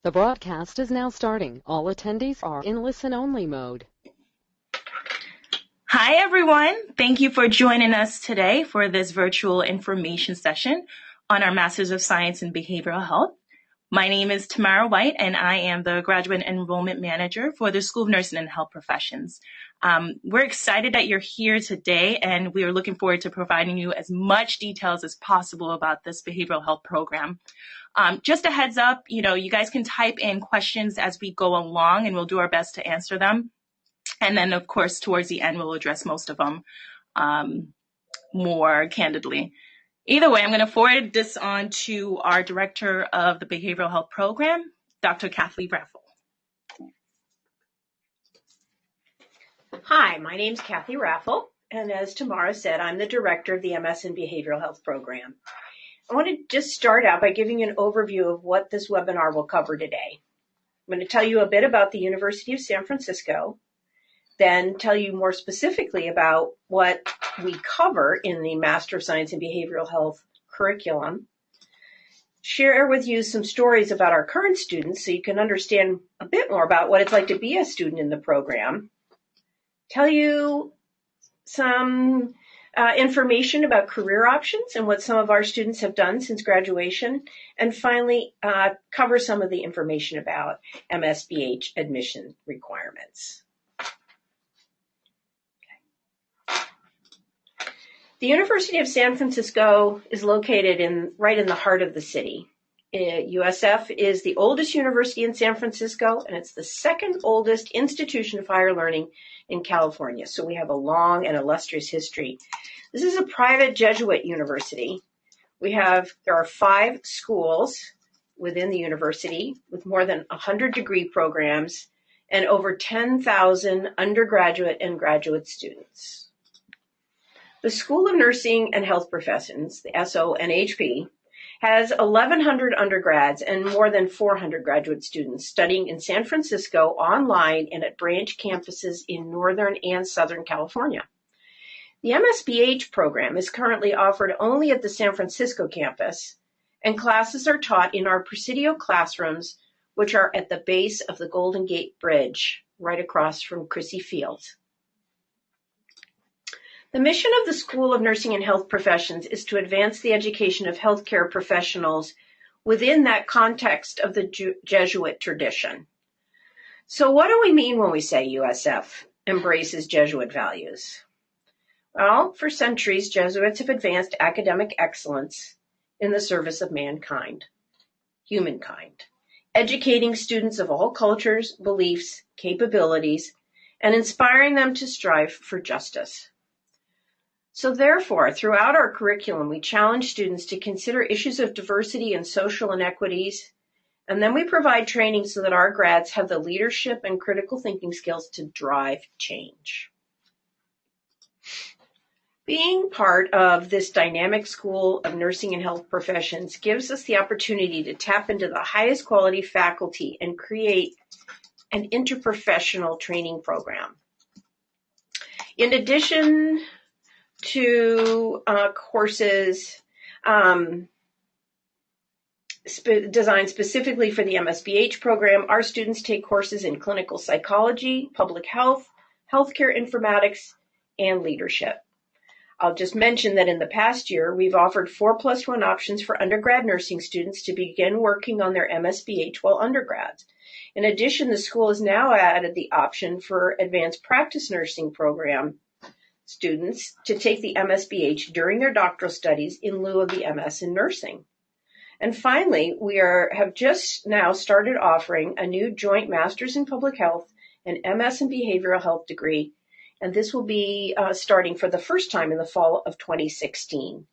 The broadcast is now starting. All attendees are in listen-only mode. Hi, everyone. Thank you for joining us today for this virtual information session on our Masters of Science in Behavioral Health. My name is Tamara White, and I am the Graduate Enrollment Manager for the School of Nursing and Health Professions. We're excited that you're here today, and we are looking forward to providing you as much details as possible about this behavioral health program. Just a heads up, you guys can type in questions as we go along, and we'll do our best to answer them. And then, of course, towards the end, we'll address most of them more candidly. Either way, I'm going to forward this on to our Director of the Behavioral Health Program, Dr. Kathy Raffel. Hi, my name's Kathy Raffel, and as Tamara said, I'm the Director of the MS in Behavioral Health Program. I want to just start out by giving you an overview of what this webinar will cover today. I'm going to tell you a bit about the University of San Francisco, then tell you more specifically about what we cover in the Master of Science in Behavioral Health curriculum, share with you some stories about our current students so you can understand a bit more about what it's like to be a student in the program, tell you some information about career options and what some of our students have done since graduation, and finally cover some of the information about MSBH admission requirements. The University of San Francisco is located right in the heart of the city. USF is the oldest university in San Francisco, and it's the second oldest institution of higher learning in California. So we have a long and illustrious history. This is a private Jesuit university. There are 5 schools within the university with more than 100 degree programs and over 10,000 undergraduate and graduate students. The School of Nursing and Health Professions, the SONHP, has 1,100 undergrads and more than 400 graduate students studying in San Francisco online and at branch campuses in Northern and Southern California. The MSBH program is currently offered only at the San Francisco campus, and classes are taught in our Presidio classrooms, which are at the base of the Golden Gate Bridge, right across from Crissy Field. The mission of the School of Nursing and Health Professions is to advance the education of healthcare professionals within that context of the Jesuit tradition. So what do we mean when we say USF embraces Jesuit values? Well, for centuries, Jesuits have advanced academic excellence in the service of mankind, humankind, educating students of all cultures, beliefs, capabilities, and inspiring them to strive for justice. So therefore, throughout our curriculum, we challenge students to consider issues of diversity and social inequities, and then we provide training so that our grads have the leadership and critical thinking skills to drive change. Being part of this dynamic School of Nursing and Health Professions gives us the opportunity to tap into the highest quality faculty and create an interprofessional training program. In addition to courses designed specifically for the MSBH program, our students take courses in clinical psychology, public health, healthcare informatics, and leadership. I'll just mention that in the past year, we've offered 4+1 options for undergrad nursing students to begin working on their MSBH while undergrads. In addition, the school has now added the option for advanced practice nursing program students to take the MSBH during their doctoral studies in lieu of the MS in nursing. And finally, we have just now started offering a new joint Master's in Public Health and MS in Behavioral Health degree, and this will be starting for the first time in the fall of 2016.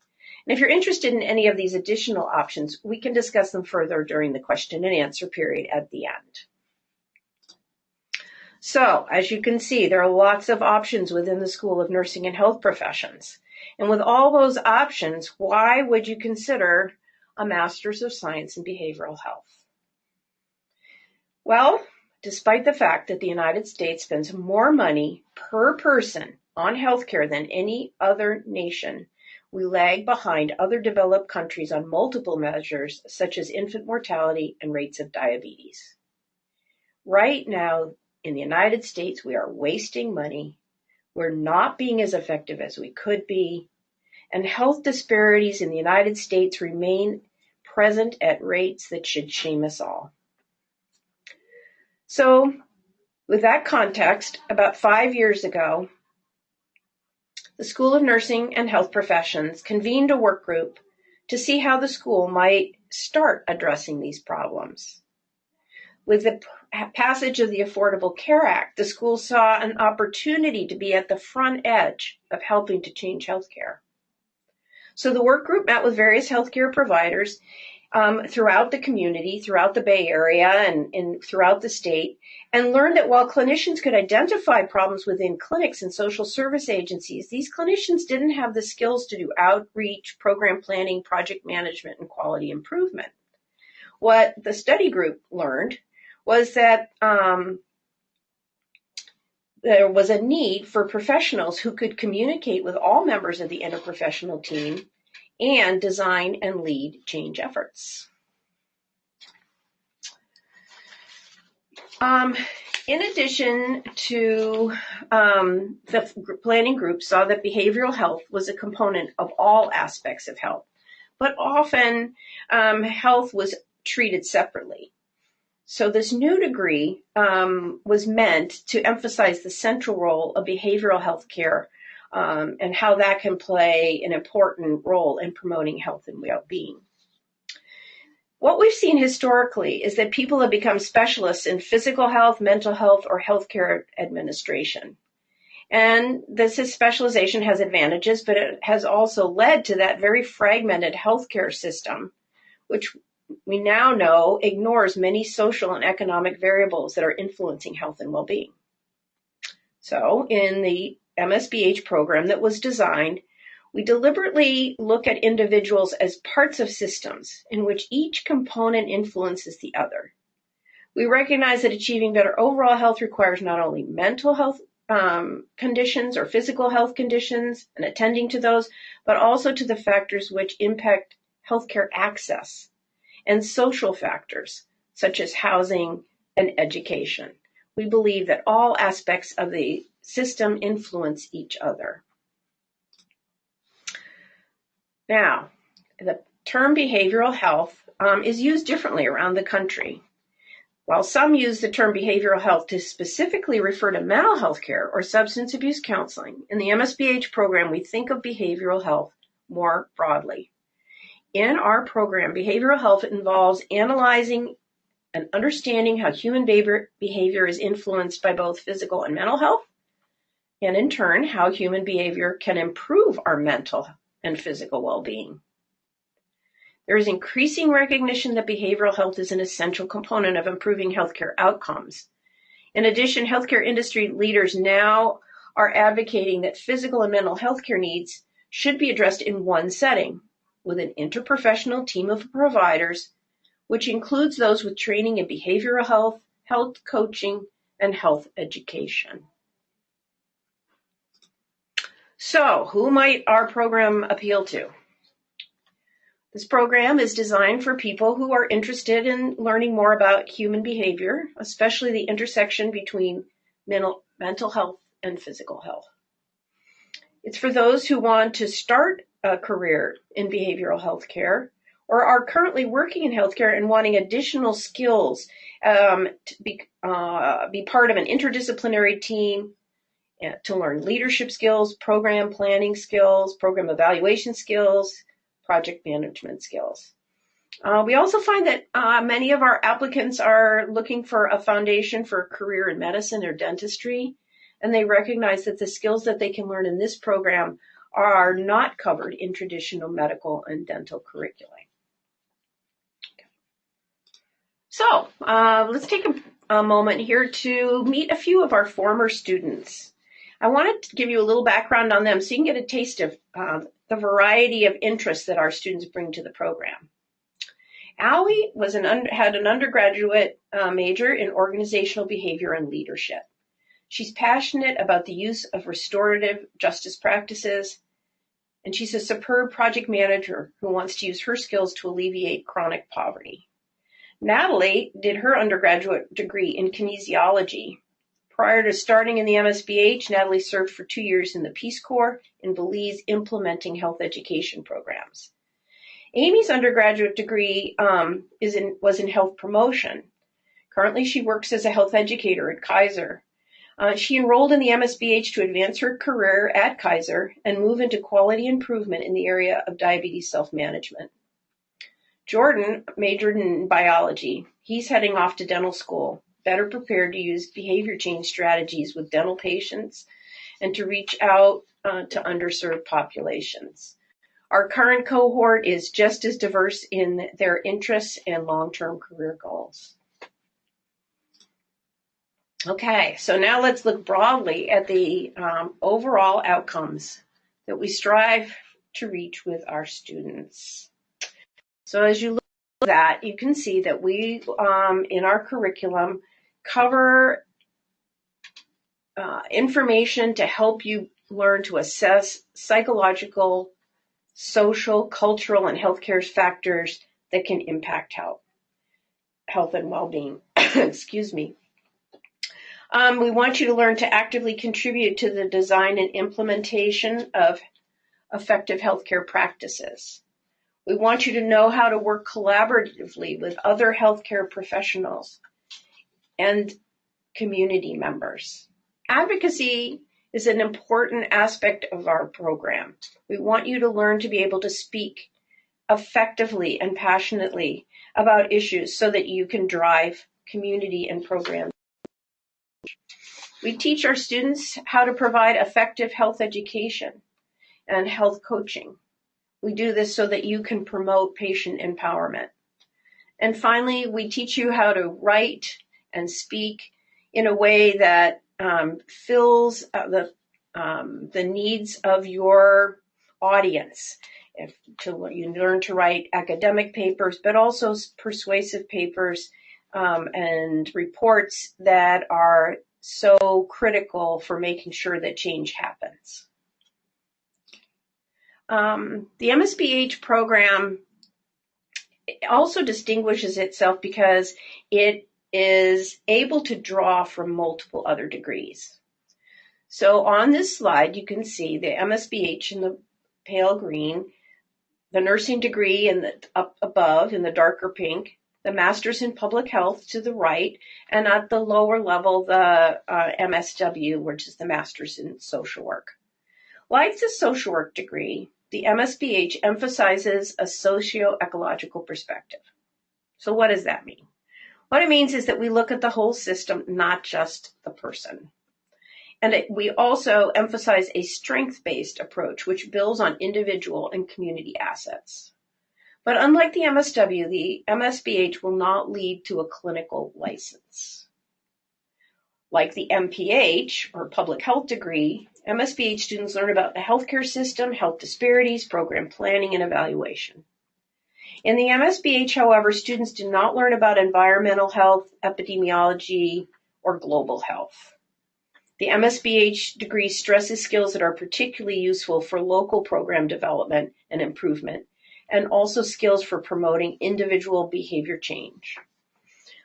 And if you're interested in any of these additional options, we can discuss them further during the question and answer period at the end. So, as you can see, there are lots of options within the School of Nursing and Health Professions. And with all those options, why would you consider a Master's of Science in Behavioral Health? Well, despite the fact that the United States spends more money per person on healthcare than any other nation, we lag behind other developed countries on multiple measures, such as infant mortality and rates of diabetes. Right now, in the United States, we are wasting money. We're not being as effective as we could be, and health disparities in the United States remain present at rates that should shame us all. So, with that context, about 5 years ago, the School of Nursing and Health Professions convened a work group to see how the school might start addressing these problems. With the passage of the Affordable Care Act, the school saw an opportunity to be at the front edge of helping to change healthcare. So the work group met with various healthcare providers throughout the community, throughout the Bay Area, and throughout the state, and learned that while clinicians could identify problems within clinics and social service agencies, these clinicians didn't have the skills to do outreach, program planning, project management, and quality improvement. What the study group learned was that there was a need for professionals who could communicate with all members of the interprofessional team and design and lead change efforts. In addition to the planning group saw that behavioral health was a component of all aspects of health, but often health was treated separately. So this new degree was meant to emphasize the central role of behavioral health care and how that can play an important role in promoting health and well-being. What we've seen historically is that people have become specialists in physical health, mental health, or healthcare administration. And this specialization has advantages, but it has also led to that very fragmented healthcare system, which we now know ignores many social and economic variables that are influencing health and well-being. So in the MSBH program that was designed, we deliberately look at individuals as parts of systems in which each component influences the other. We recognize that achieving better overall health requires not only mental health conditions or physical health conditions and attending to those, but also to the factors which impact healthcare access and social factors such as housing and education. We believe that all aspects of the system influence each other. Now, the term behavioral health is used differently around the country. While some use the term behavioral health to specifically refer to mental health care or substance abuse counseling, in the MSBH program, we think of behavioral health more broadly. In our program, behavioral health involves analyzing and understanding how human behavior is influenced by both physical and mental health, and in turn, how human behavior can improve our mental and physical well-being. There is increasing recognition that behavioral health is an essential component of improving healthcare outcomes. In addition, healthcare industry leaders now are advocating that physical and mental health care needs should be addressed in one setting with an interprofessional team of providers, which includes those with training in behavioral health, health coaching, and health education. So, who might our program appeal to? This program is designed for people who are interested in learning more about human behavior, especially the intersection between mental health and physical health. It's for those who want to start a career in behavioral health care or are currently working in healthcare and wanting additional skills to be part of an interdisciplinary team, to learn leadership skills, program planning skills, program evaluation skills, project management skills. We also find that many of our applicants are looking for a foundation for a career in medicine or dentistry, and they recognize that the skills that they can learn in this program are not covered in traditional medical and dental curricula. So let's take a moment here to meet a few of our former students. I wanted to give you a little background on them so you can get a taste of the variety of interests that our students bring to the program. Allie had an undergraduate major in organizational behavior and leadership. She's passionate about the use of restorative justice practices and she's a superb project manager who wants to use her skills to alleviate chronic poverty. Natalie did her undergraduate degree in kinesiology. Prior to starting in the MSBH, Natalie served for 2 years in the Peace Corps in Belize implementing health education programs. Amy's undergraduate degree was in health promotion. Currently, she works as a health educator at Kaiser. She enrolled in the MSBH to advance her career at Kaiser and move into quality improvement in the area of diabetes self-management. Jordan majored in biology. He's heading off to dental school, better prepared to use behavior change strategies with dental patients and to reach out to underserved populations. Our current cohort is just as diverse in their interests and long-term career goals. Okay, so now let's look broadly at the overall outcomes that we strive to reach with our students. So as you look at that, you can see that we, in our curriculum, cover information to help you learn to assess psychological, social, cultural, and healthcare factors that can impact health and well-being. Excuse me. We want you to learn to actively contribute to the design and implementation of effective healthcare practices. We want you to know how to work collaboratively with other healthcare professionals and community members. Advocacy is an important aspect of our program. We want you to learn to be able to speak effectively and passionately about issues so that you can drive community and program. We teach our students how to provide effective health education and health coaching. We do this so that you can promote patient empowerment. And finally, we teach you how to write and speak in a way that fills the needs of your audience. You learn to write academic papers, but also persuasive papers and reports that are so critical for making sure that change happens. The MSBH program also distinguishes itself because it is able to draw from multiple other degrees. So on this slide, you can see the MSBH in the pale green, the nursing degree in the up above in the darker pink, the master's in public health to the right, and at the lower level, the MSW, which is the master's in social work. Like the social work degree, the MSBH emphasizes a socio-ecological perspective. So what does that mean? What it means is that we look at the whole system, not just the person. And we also emphasize a strength-based approach, which builds on individual and community assets. But unlike the MSW, the MSBH will not lead to a clinical license. Like the MPH, or public health degree, MSBH students learn about the healthcare system, health disparities, program planning, and evaluation. In the MSBH, however, students do not learn about environmental health, epidemiology, or global health. The MSBH degree stresses skills that are particularly useful for local program development and improvement, and also skills for promoting individual behavior change.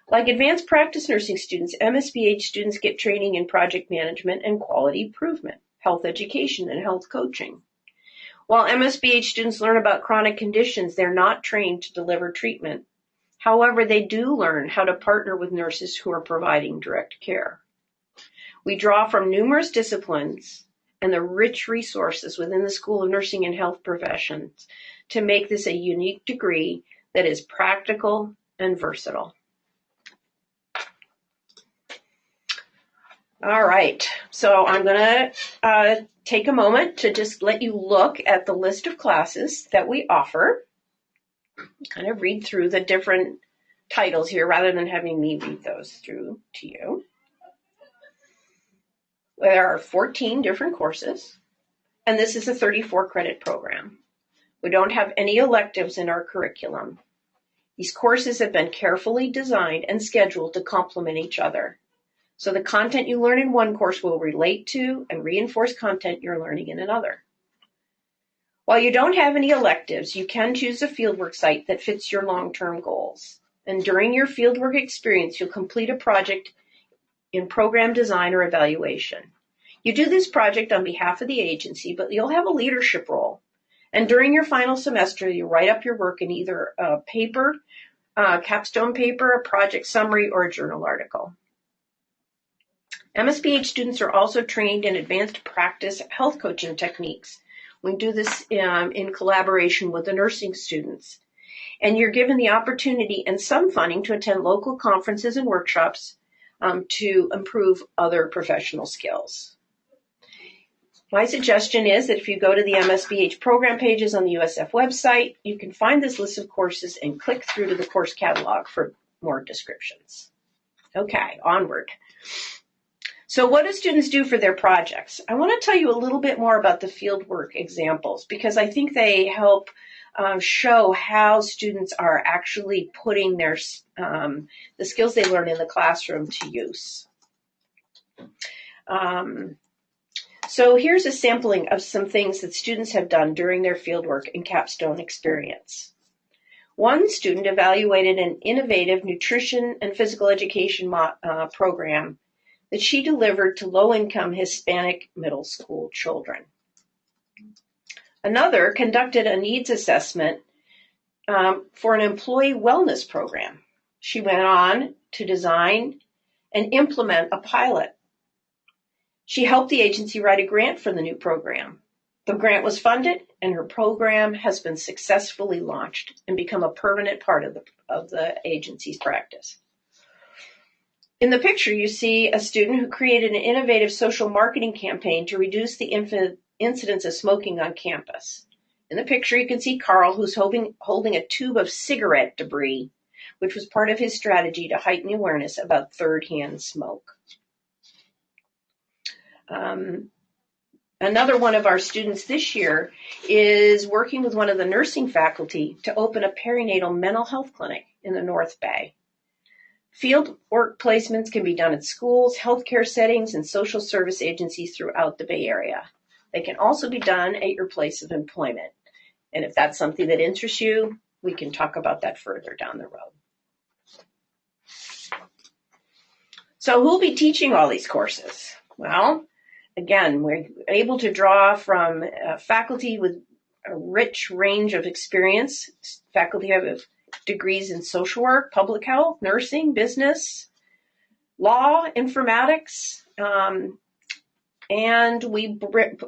Like advanced practice nursing students, MSBH students get training in project management and quality improvement, health education, and health coaching. While MSBH students learn about chronic conditions, they're not trained to deliver treatment. However, they do learn how to partner with nurses who are providing direct care. We draw from numerous disciplines and the rich resources within the School of Nursing and Health Professions to make this a unique degree that is practical and versatile. All right, so I'm going to take a moment to just let you look at the list of classes that we offer. Kind of read through the different titles here rather than having me read those through to you. There are 14 different courses, and this is a 34-credit program. We don't have any electives in our curriculum. These courses have been carefully designed and scheduled to complement each other. So the content you learn in one course will relate to and reinforce content you're learning in another. While you don't have any electives, you can choose a fieldwork site that fits your long-term goals. And during your fieldwork experience, you'll complete a project in program design or evaluation. You do this project on behalf of the agency, but you'll have a leadership role. And during your final semester, you write up your work in either a paper, capstone paper, a project summary, or a journal article. MSBH students are also trained in advanced practice health coaching techniques. We do this in collaboration with the nursing students. And you're given the opportunity and some funding to attend local conferences and workshops to improve other professional skills. My suggestion is that if you go to the MSBH program pages on the USF website, you can find this list of courses and click through to the course catalog for more descriptions. Okay, onward. So what do students do for their projects? I want to tell you a little bit more about the fieldwork examples because I think they help show how students are actually putting their the skills they learn in the classroom to use. So here's a sampling of some things that students have done during their fieldwork and capstone experience. One student evaluated an innovative nutrition and physical education program that she delivered to low-income Hispanic middle school children. Another conducted a needs assessment for an employee wellness program. She went on to design and implement a pilot. She helped the agency write a grant for the new program. The grant was funded, and her program has been successfully launched and become a permanent part of the agency's practice. In the picture, you see a student who created an innovative social marketing campaign to reduce the incidence of smoking on campus. In the picture, you can see Carl, who's holding a tube of cigarette debris, which was part of his strategy to heighten awareness about third-hand smoke. Another one of our students this year is working with one of the nursing faculty to open a perinatal mental health clinic in the North Bay. Field work placements can be done at schools, healthcare settings, and social service agencies throughout the Bay Area. They can also be done at your place of employment. And if that's something that interests you, we can talk about that further down the road. So who'll be teaching all these courses? Well, again, we're able to draw from faculty with a rich range of experience. Faculty have degrees in social work, public health, nursing, business, law, informatics, and we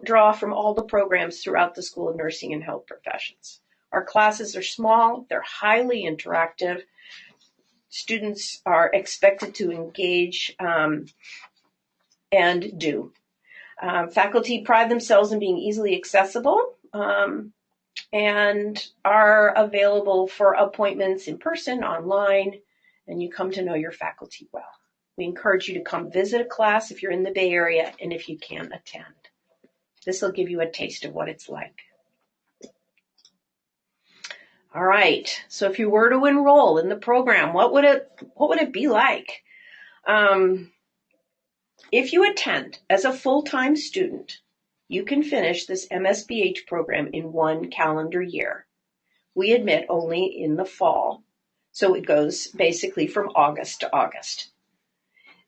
draw from all the programs throughout the School of Nursing and Health Professions. Our classes are small, they're highly interactive. Students are expected to engage and do. Faculty pride themselves in being easily accessible and are available for appointments in person, online, and you come to know your faculty well. We encourage you to come visit a class if you're in the Bay Area and if you can attend. This will give you a taste of what it's like. All right, so if you were to enroll in the program, what would it be like? If you attend as a full-time student, you can finish this MSBH program in 1 calendar year. We admit only in the fall, so it goes basically from August to August.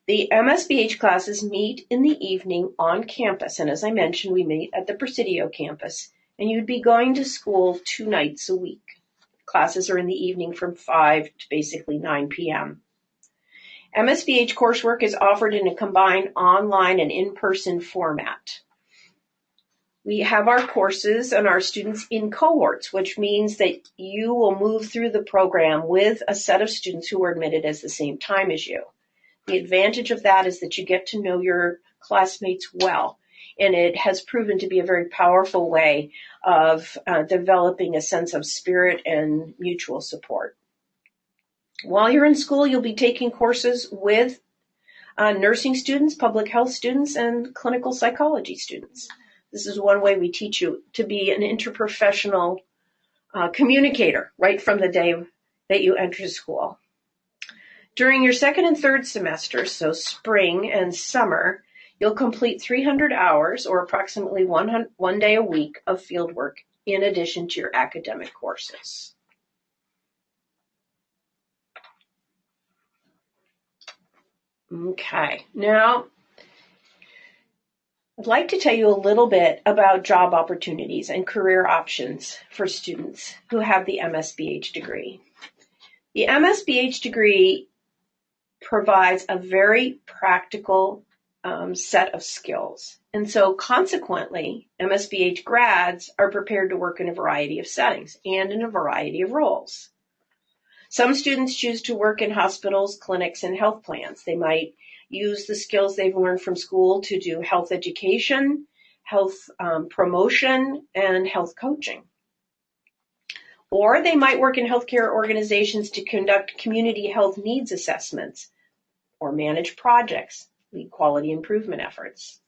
The MSBH classes meet in the evening on campus, and as I mentioned, we meet at the Presidio campus, and you'd be going to school 2 nights a week. Classes are in the evening from 5 to basically 9 p.m. MSBH coursework is offered in a combined online and in-person format. We have our courses and our students in cohorts, which means that you will move through the program with a set of students who are admitted at the same time as you. The advantage of that is that you get to know your classmates well, and it has proven to be a very powerful way of developing a sense of spirit and mutual support. While you're in school, you'll be taking courses with nursing students, public health students, and clinical psychology students. This is one way we teach you to be an interprofessional communicator right from the day that you enter school. During your second and third semesters, so spring and summer, you'll complete 300 hours or approximately one day a week of fieldwork in addition to your academic courses. Okay, now I'd like to tell you a little bit about job opportunities and career options for students who have the MSBH degree. The MSBH degree provides a very practical set of skills. And so consequently, MSBH grads are prepared to work in a variety of settings and in a variety of roles. Some students choose to work in hospitals, clinics, and health plans. They might use the skills they've learned from school to do health education, health promotion, and health coaching. Or they might work in healthcare organizations to conduct community health needs assessments or manage projects, lead quality improvement efforts.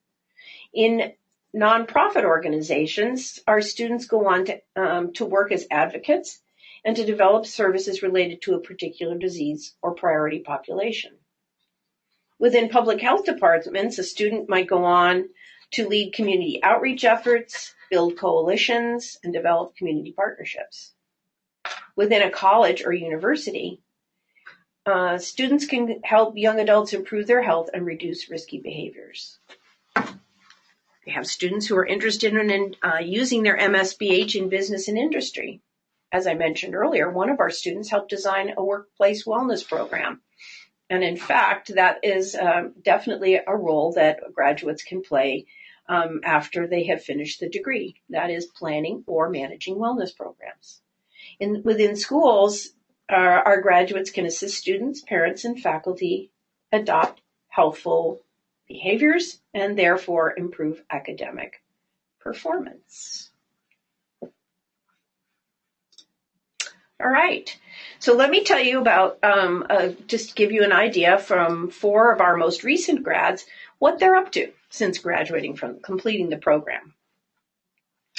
In nonprofit organizations, our students go on to work as advocates and to develop services related to a particular disease or priority population. Within public health departments, a student might go on to lead community outreach efforts, build coalitions, and develop community partnerships. Within a college or university, students can help young adults improve their health and reduce risky behaviors. We have students who are interested in using their MSBH in business and industry. As I mentioned earlier, one of our students helped design a workplace wellness program. And in fact, that is definitely a role that graduates can play after they have finished the degree. That is planning or managing wellness programs. Within schools, our graduates can assist students, parents, and faculty adopt healthful behaviors and therefore improve academic performance. All right, so let me tell you about, just give you an idea from 4 of our most recent grads, what they're up to since graduating from completing the program.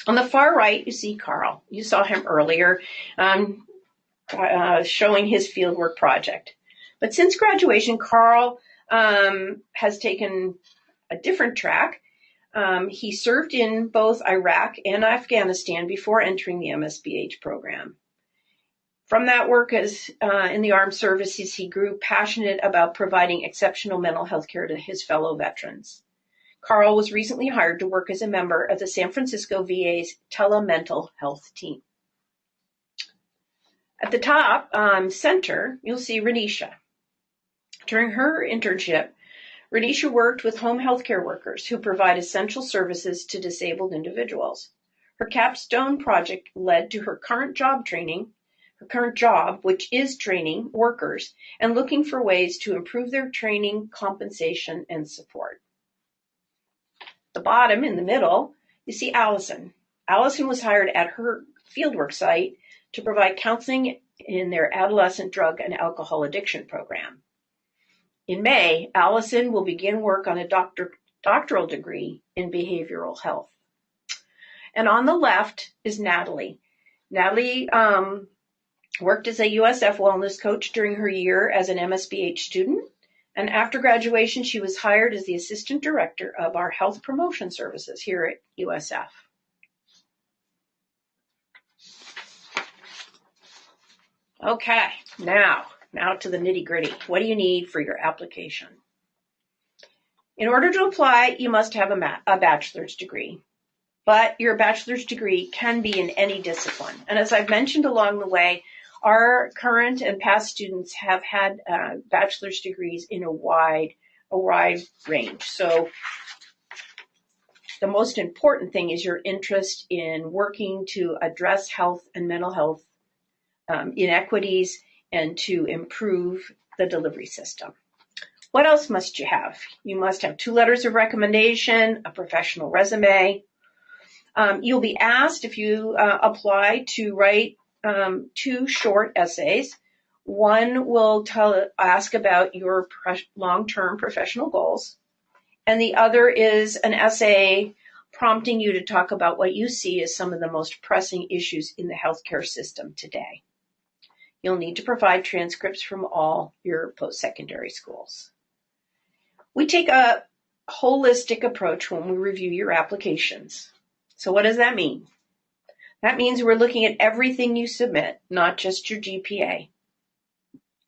On the far right, you see Carl. You saw him earlier showing his fieldwork project. But since graduation, Carl has taken a different track. He served in both Iraq and Afghanistan before entering the MSBH program. From that work in the armed services, he grew passionate about providing exceptional mental health care to his fellow veterans. Carl was recently hired to work as a member of the San Francisco VA's telemental health team. At the top center, you'll see Renisha. During her internship, Renisha worked with home healthcare workers who provide essential services to disabled individuals. Her capstone project led to her current job, which is training workers and looking for ways to improve their training, compensation, and support. The bottom in the middle, you see Allison. Allison was hired at her fieldwork site to provide counseling in their adolescent drug and alcohol addiction program. In May, Allison will begin work on a doctoral degree in behavioral health. And on the left is Natalie. Natalie worked as a USF wellness coach during her year as an MSBH student. And after graduation, she was hired as the assistant director of our health promotion services here at USF. Okay, now to the nitty-gritty. What do you need for your application? In order to apply, you must have a bachelor's degree. But your bachelor's degree can be in any discipline. And as I've mentioned along the way, our current and past students have had bachelor's degrees in a wide range. So the most important thing is your interest in working to address health and mental health inequities and to improve the delivery system. What else must you have? You must have 2 letters of recommendation, a professional resume. You'll be asked if you apply to write 2 short essays. One will ask about your long-term professional goals, and the other is an essay prompting you to talk about what you see as some of the most pressing issues in the healthcare system today. You'll need to provide transcripts from all your post-secondary schools. We take a holistic approach when we review your applications. So what does that mean? That means we're looking at everything you submit, not just your GPA.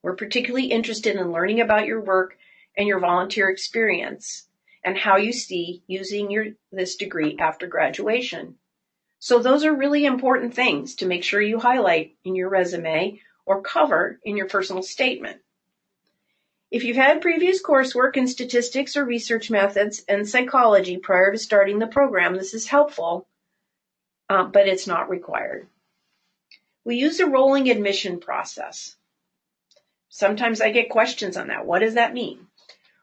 We're particularly interested in learning about your work and your volunteer experience and how you see using this degree after graduation. So those are really important things to make sure you highlight in your resume or cover in your personal statement. If you've had previous coursework in statistics or research methods and psychology prior to starting the program, this is helpful, but it's not required. We use a rolling admission process. Sometimes I get questions on that. What does that mean?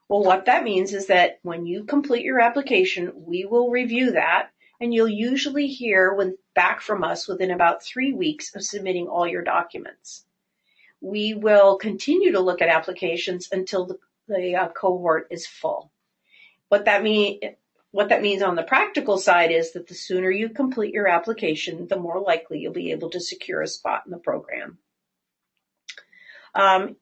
Well, what that means is that when you complete your application, we will review that, and you'll usually hear back from us within about 3 weeks of submitting all your documents. We will continue to look at applications until the cohort is full. What that means on the practical side is that the sooner you complete your application, the more likely you'll be able to secure a spot in the program.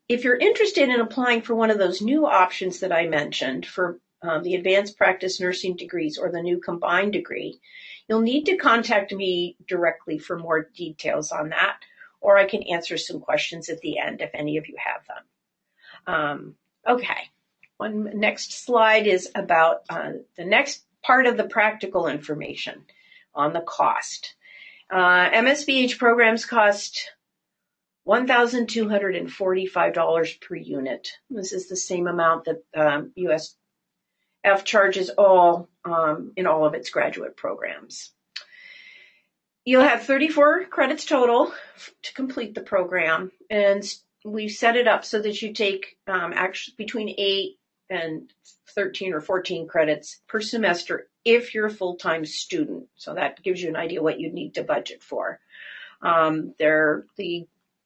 If you're interested in applying for one of those new options that I mentioned for the advanced practice nursing degrees or the new combined degree, you'll need to contact me directly for more details on that, or I can answer some questions at the end if any of you have them. Okay, next slide is about the next part of the practical information on the cost. MSBH programs cost $1,245 per unit. This is the same amount that USF charges in all of its graduate programs. You'll have 34 credits total to complete the program, and we set it up so that you take actually between 8 and 13 or 14 credits per semester if you're a full-time student. So that gives you an idea what you need to budget for. The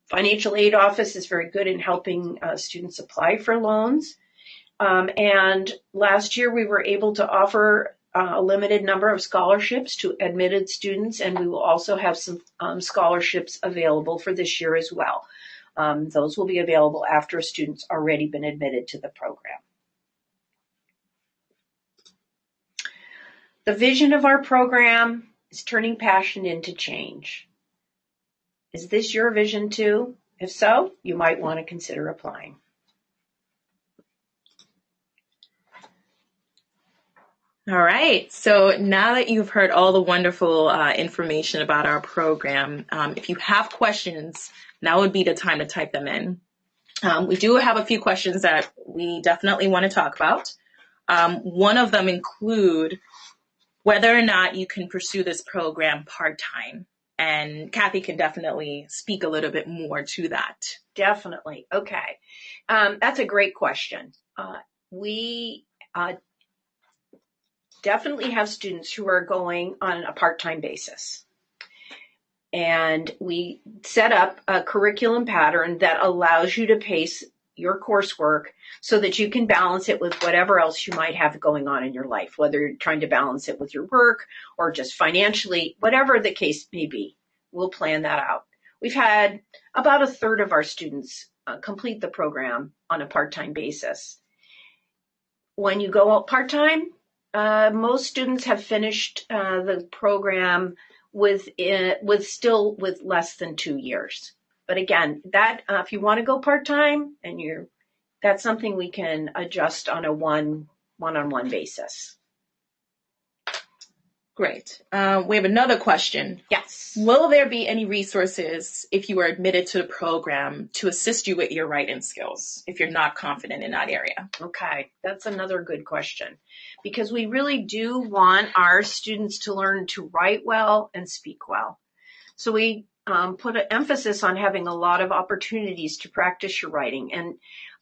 Financial aid office is very good in helping students apply for loans. And last year we were able to offer a limited number of scholarships to admitted students, and we will also have some scholarships available for this year as well. Those will be available after a student's already been admitted to the program. The vision of our program is turning passion into change. Is this your vision too? If so, you might want to consider applying. All right. So now that you've heard all the wonderful information about our program, if you have questions, now would be the time to type them in. We do have a few questions that we definitely want to talk about. One of them include whether or not you can pursue this program part-time. And Kathy can definitely speak a little bit more to that. Definitely. Okay. That's a great question. We definitely have students who are going on a part-time basis. And we set up a curriculum pattern that allows you to pace your coursework so that you can balance it with whatever else you might have going on in your life, whether you're trying to balance it with your work or just financially, whatever the case may be. We'll plan that out. We've had about a third of our students complete the program on a part-time basis. When you go out part-time, most students have finished the program with less than 2 years. But again, that if you want to go part-time, and that's something we can adjust on a one-on-one basis. Great. We have another question. Yes. Will there be any resources if you are admitted to the program to assist you with your writing skills if you're not confident in that area? Okay, that's another good question, because we really do want our students to learn to write well and speak well. So we put an emphasis on having a lot of opportunities to practice your writing. And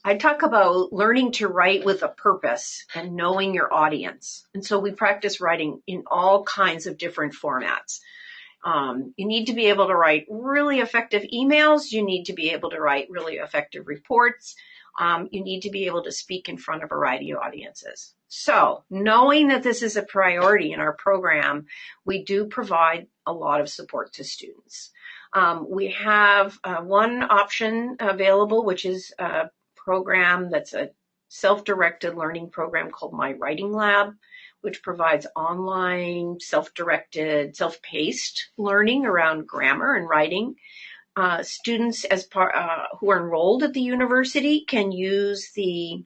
I talk about learning to write with a purpose and knowing your audience. And so we practice writing in all kinds of different formats. You need to be able to write really effective emails. You need to be able to write really effective reports. You need to be able to speak in front of a variety of audiences. So knowing that this is a priority in our program, we do provide a lot of support to students. We have one option available, which is program that's a self-directed learning program called My Writing Lab, which provides online, self-directed, self-paced learning around grammar and writing. Students who are enrolled at the university can use the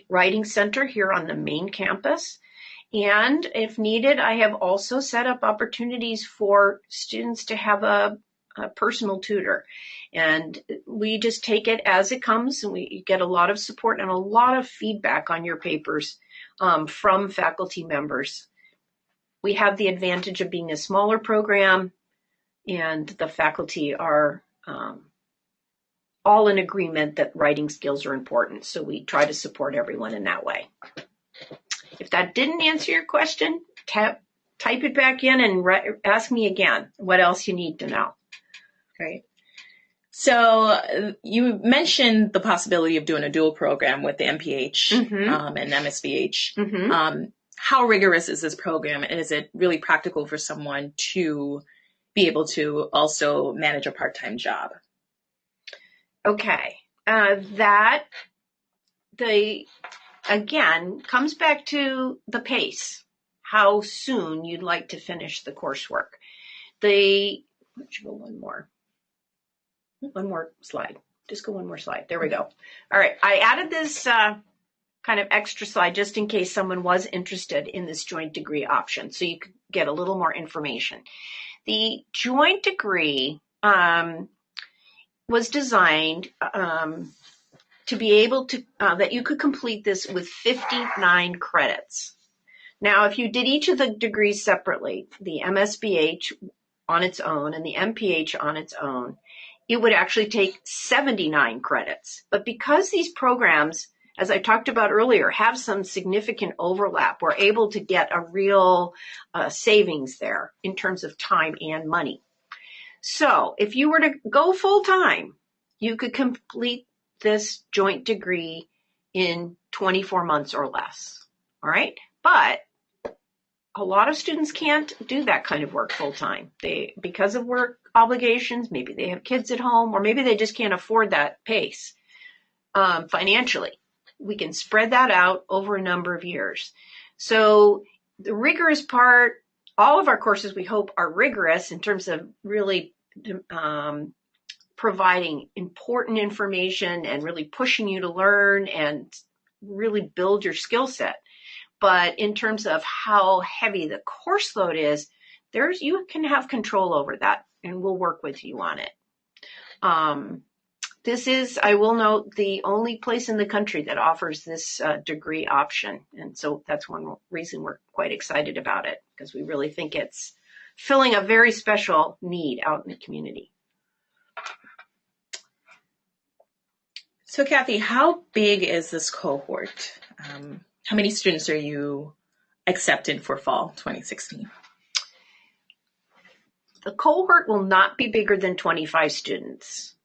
Writing Center here on the main campus. And if needed, I have also set up opportunities for students to have a personal tutor. And we just take it as it comes, and we get a lot of support and a lot of feedback on your papers from faculty members. We have the advantage of being a smaller program, and the faculty are all in agreement that writing skills are important. So we try to support everyone in that way. If that didn't answer your question, type it back in and ask me again what else you need to know. Great. So you mentioned the possibility of doing a dual program with the MPH and MSBH. Mm-hmm. How rigorous is this program, and is it really practical for someone to be able to also manage a part-time job? Okay. Again, comes back to the pace, how soon you'd like to finish the coursework. Let's go one more slide. Just go one more slide. There we go. All right. I added this kind of extra slide just in case someone was interested in this joint degree option, so you could get a little more information. The joint degree was designed to be able to, that you could complete this with 59 credits. Now, if you did each of the degrees separately, the MSBH on its own and the MPH on its own, it would actually take 79 credits. But because these programs, as I talked about earlier, have some significant overlap, we're able to get a real savings there in terms of time and money. So if you were to go full time, you could complete this joint degree in 24 months or less. All right. But a lot of students can't do that kind of work full time. Because of work obligations, maybe they have kids at home, or maybe they just can't afford that pace financially. We can spread that out over a number of years. So the rigorous part, all of our courses, we hope, are rigorous in terms of really providing important information and really pushing you to learn and really build your skill set. But in terms of how heavy the course load is, you can have control over that, and we'll work with you on it. This is, I will note, the only place in the country that offers this degree option. And so that's one reason we're quite excited about it, because we really think it's filling a very special need out in the community. So Kathy, how big is this cohort? How many students are you accepted for fall 2016? The cohort will not be bigger than 25 students.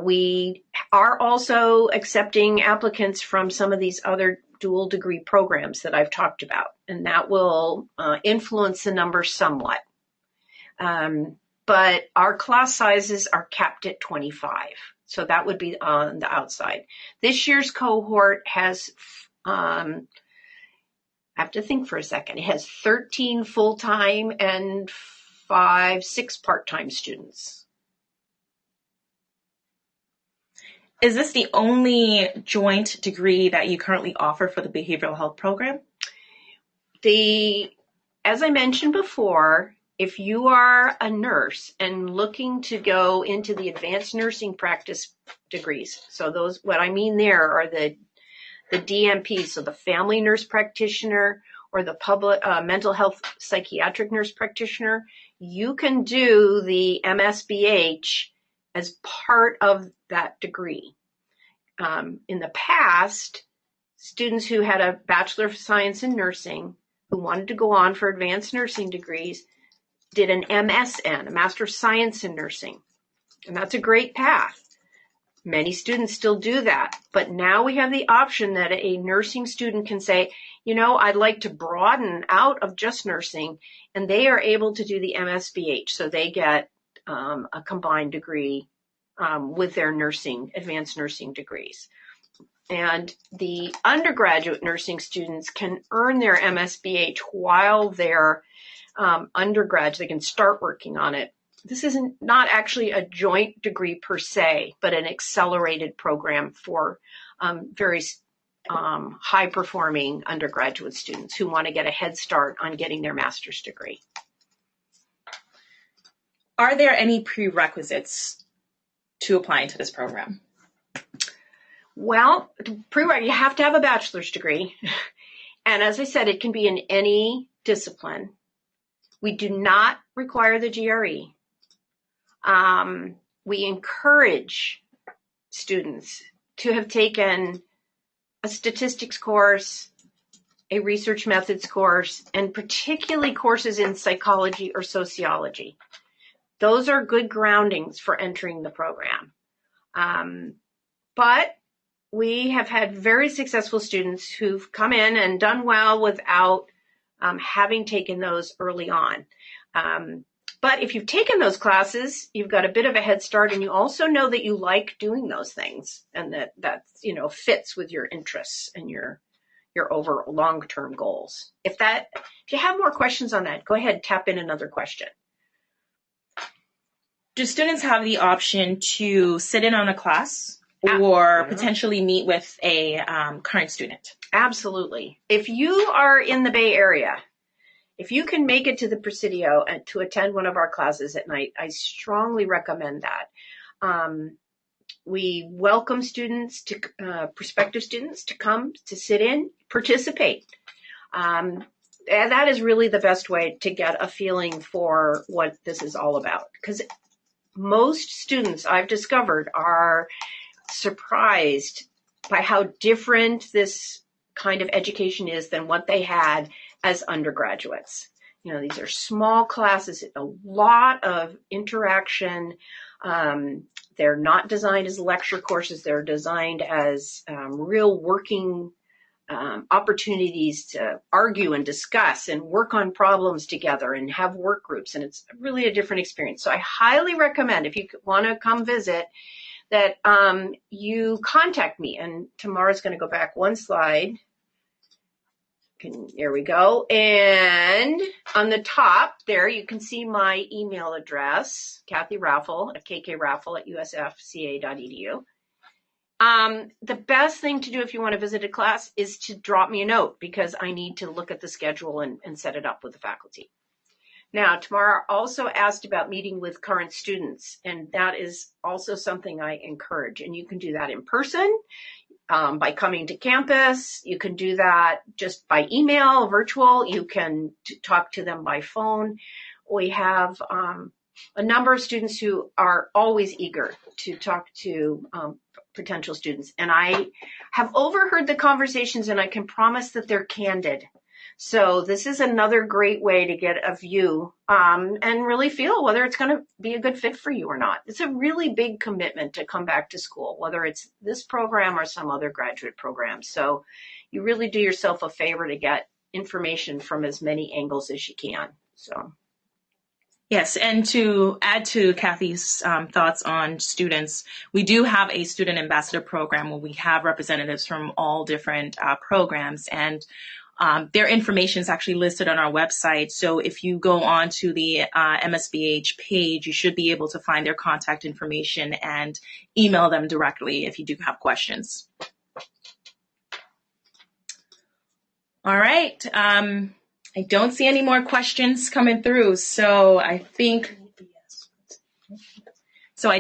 We are also accepting applicants from some of these other dual degree programs that I've talked about, and that will influence the number somewhat. But our class sizes are capped at 25, so that would be on the outside. This year's cohort has, I have to think for a second, it has 13 full-time and 6 part-time students. Is this the only joint degree that you currently offer for the behavioral health program? As I mentioned before, if you are a nurse and looking to go into the advanced nursing practice degrees, so those, what I mean there are the DNP, so the family nurse practitioner or the public mental health psychiatric nurse practitioner, you can do the MSBH as part of that degree. In the past, students who had a Bachelor of Science in Nursing who wanted to go on for advanced nursing degrees did an MSN, a Master of Science in Nursing. And that's a great path. Many students still do that. But now we have the option that a nursing student can say, you know, I'd like to broaden out of just nursing, and they are able to do the MSBH. So they get a combined degree with their advanced nursing degrees. And the undergraduate nursing students can earn their MSBH while they're undergrads. They can start working on it. This is not actually a joint degree per se, but an accelerated program for very high-performing undergraduate students who want to get a head start on getting their master's degree. Are there any prerequisites to applying to this program? Well, you have to have a bachelor's degree. And as I said, it can be in any discipline. We do not require the GRE. We encourage students to have taken a statistics course, a research methods course, and particularly courses in psychology or sociology. Those are good groundings for entering the program. But we have had very successful students who've come in and done well without having taken those early on. But if you've taken those classes, you've got a bit of a head start, and you also know that you like doing those things, and that fits with your interests and your over long-term goals. If you have more questions on that, go ahead, tap in another question. Do students have the option to sit in on a class or potentially meet with a current student? Absolutely. If you are in the Bay Area, if you can make it to the Presidio and to attend one of our classes at night, I strongly recommend that. We welcome students prospective students to come to sit in, participate. And that is really the best way to get a feeling for what this is all about. Because most students I've discovered are surprised by how different this kind of education is than what they had as undergraduates. These are small classes, a lot of interaction. They're not designed as lecture courses. They're designed as real working opportunities to argue and discuss and work on problems together and have work groups. And it's really a different experience. So I highly recommend, if you want to come visit, that you contact me. And Tamara's going to go back one slide. Here we go. And on the top there, you can see my email address, Kathy Raffel at kkraffel@usfca.edu. The best thing to do if you want to visit a class is to drop me a note, because I need to look at the schedule and set it up with the faculty. Now, Tamara also asked about meeting with current students, and that is also something I encourage. And you can do that in person, by coming to campus. You can do that just by email, virtual. You can talk to them by phone. We have a number of students who are always eager to talk to potential students. And I have overheard the conversations, and I can promise that they're candid. So this is another great way to get a view and really feel whether it's going to be a good fit for you or not. It's a really big commitment to come back to school, whether it's this program or some other graduate program. So you really do yourself a favor to get information from as many angles as you can. So. Yes, and to add to Kathy's thoughts on students, we do have a student ambassador program where we have representatives from all different programs, and their information is actually listed on our website. So if you go on to the MSBH page, you should be able to find their contact information and email them directly if you do have questions. All right. I don't see any more questions coming through. So I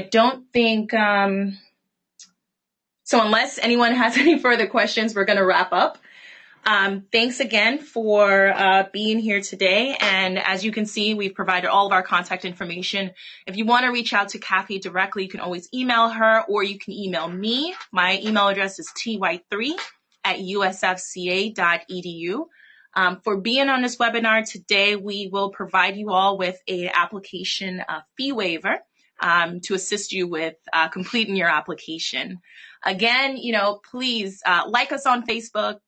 don't think, so unless anyone has any further questions, we're going to wrap up. Thanks again for being here today. And as you can see, we've provided all of our contact information. If you want to reach out to Kathy directly, you can always email her, or you can email me. My email address is ty3@usfca.edu. For being on this webinar today, we will provide you all with an application fee waiver to assist you with completing your application. Again, please like us on Facebook,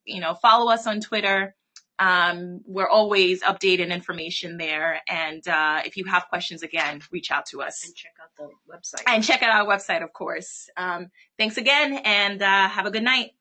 follow us on Twitter. We're always updating information there. And if you have questions, again, reach out to us. And check out the website. And check out our website, of course. Thanks again, and have a good night.